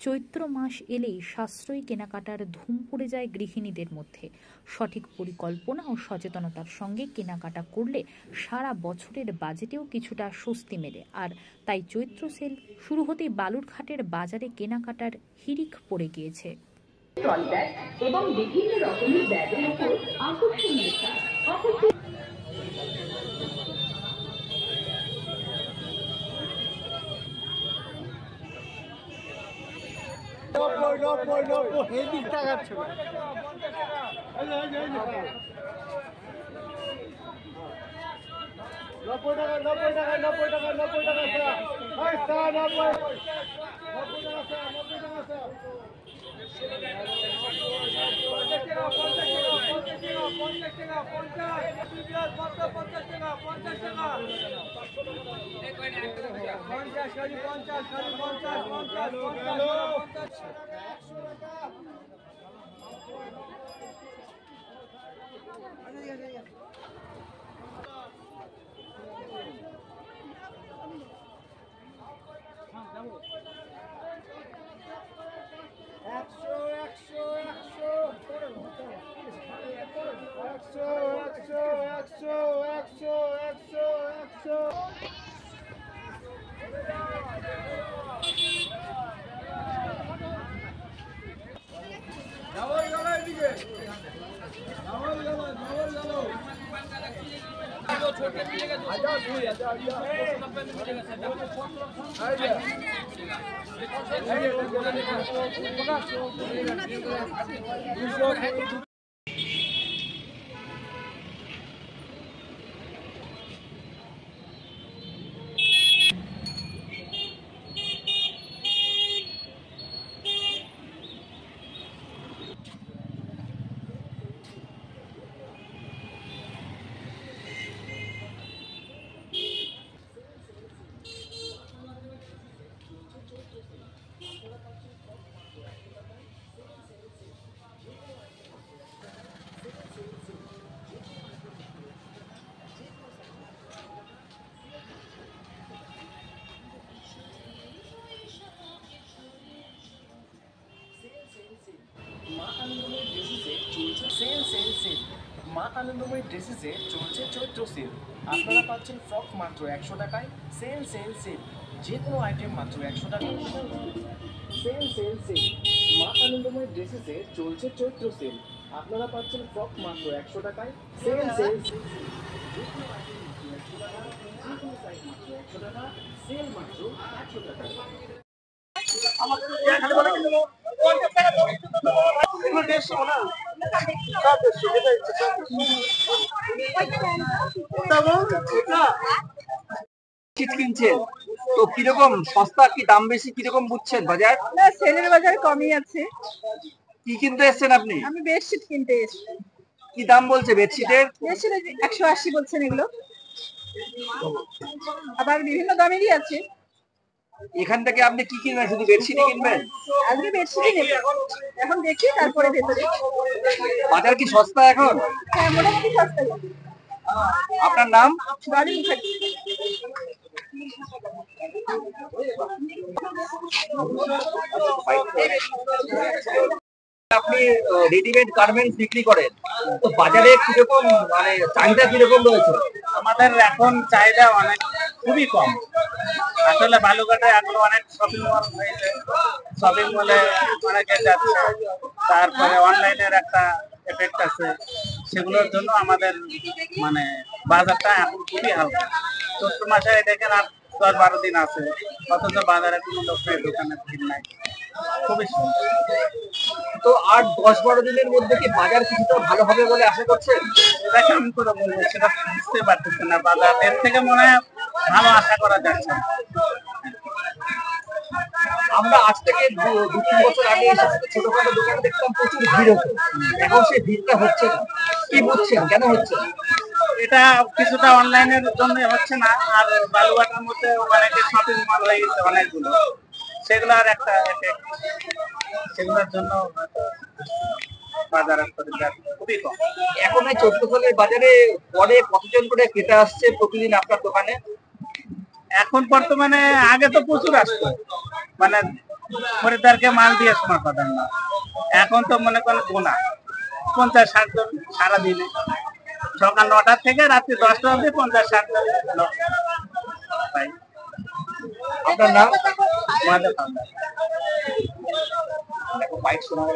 চৈত্র মাস এলেই সাশ্রয়ী কেনাকাটার ধুম পড়ে যায় গৃহিণীদের মধ্যে। সঠিক পরিকল্পনা ও সচেতনতার সঙ্গে কেনাকাটা করলে সারা বছরের বাজেটেও কিছুটা স্বস্তি মেলে। আর তাই চৈত্র সেল শুরু হতেই বালুরঘাটের বাজারে কেনাকাটার হিড়িক পড়ে গিয়েছে। এবং বিভিন্ন রকমের ব্যাগের উপর আকর্ষণীয় ছাড়। এই দিক টাকাচ্ছে মা আনন্দময়ী ড্রেসেসে চলছে চৈত্র সেল। আপনারা পাচ্ছেন ফ্রক মাত্র 100 টাকায়। সেল সেল সেল, যে কোনো আইটেম মাত্র 100 টাকায়। সেল সেল সেল, মা আনন্দময়ী ড্রেসেসে চলছে চৈত্র সেল। আপনারা পাচ্ছেন ফ্রক মাত্র 100 টাকায়। সেল সেল সেল, যে কোনো আইটেম মাত্র 100 টাকা, যে কোনো সাইজ মাত্র 100 টাকা, সেল মাত্র 100 টাকা। কিনছেন তো কিরকম সস্তা, কি দাম বেশি, কিরকম বুঝছেন বাজার? না, সেলের বাজার কমই আছে। কি কিনতে এসেছেন আপনি? আমি বেডশিট কিনতে এসেছি। কি দাম বলছে বেডশিটের? বেডশিটের 180 বলছেন এগুলো, আবার বিভিন্ন দামেরই আছে। এখান থেকে আপনি কি কিনবেন? শুধু বেডশিটই কিনবেন? আজকে বেডশিটই নেব, এখন দেখি তারপরে ভেতরে। বাজার কি সস্তা এখন? হ্যাঁ, মোটামুটি সস্তা। আপনার নাম? বাড়ি মুখার্জি। আপনি রেডিমেড গার্মেন্টস বিক্রি করেন, তো বাজারে কিরকম মানে চাহিদা কিরকম রয়েছে? আমাদের এখন চাহিদা অনেক খুবই কম। আসলে বালুঘাটে এখন অনেক শপিং মল হয়েছে, শপিং মলে অনেকে যাচ্ছে, তারপরে অনলাইনের একটা এফেক্ট আছে, সেগুলোর জন্য আমাদের মানে বাজারটা এখন খুবই হালকা। চৈত্র মাসে দেখেন আর 10-12 দিন আছে, অথচ বাজারে কোনো লোক নেই, দোকানে ভিড় নাই, খুবই সুন্দর। তো আর 10-12 দিনের মধ্যে কি বাজার কিছুটা ভালো হবে বলে আশা করছেন? এটা কেমন করে বলবো সেটা বুঝতে পারতেছে না। বাজার এর থেকে মনে হয় ভালো আশা করা যাচ্ছে। আমরা আজ থেকে 2-3 বছর আগে ছোটখাটো দোকানে দেখতাম প্রচুর ভিড় হতো, এখন সেই ভিড়টা হচ্ছে না। কি বুঝছেন কেন হচ্ছে? এটা কিছুটা অনলাইনের জন্য হচ্ছে না, আর বালুঘাটের মধ্যে অনেকে শপিং মল হয়ে গেছে অনেকগুলো, সেগুলোর একটা এফেক্ট, সেগুলোর জন্য বাজারের খরিদ্দার খুবই কম। এখন এই চৈত্রফলের বাজারে পরে কতজন করে ক্রেতা আসছে প্রতিদিন আপনার দোকানে? এখন বর্তমানে, আগে তো প্রচুর আসতো, মানে খরিদ্দারকে মাল দিয়ে সময় পাবেন না। এখন তো মনে করেন গোনা 50-60 জন সারাদিনে, সকাল 9টা থেকে রাত্রি 10টা অবধি 50-60 জন লোক পাই। আপনার নাম? আমাদের খাবার বাইক শোনা গেল।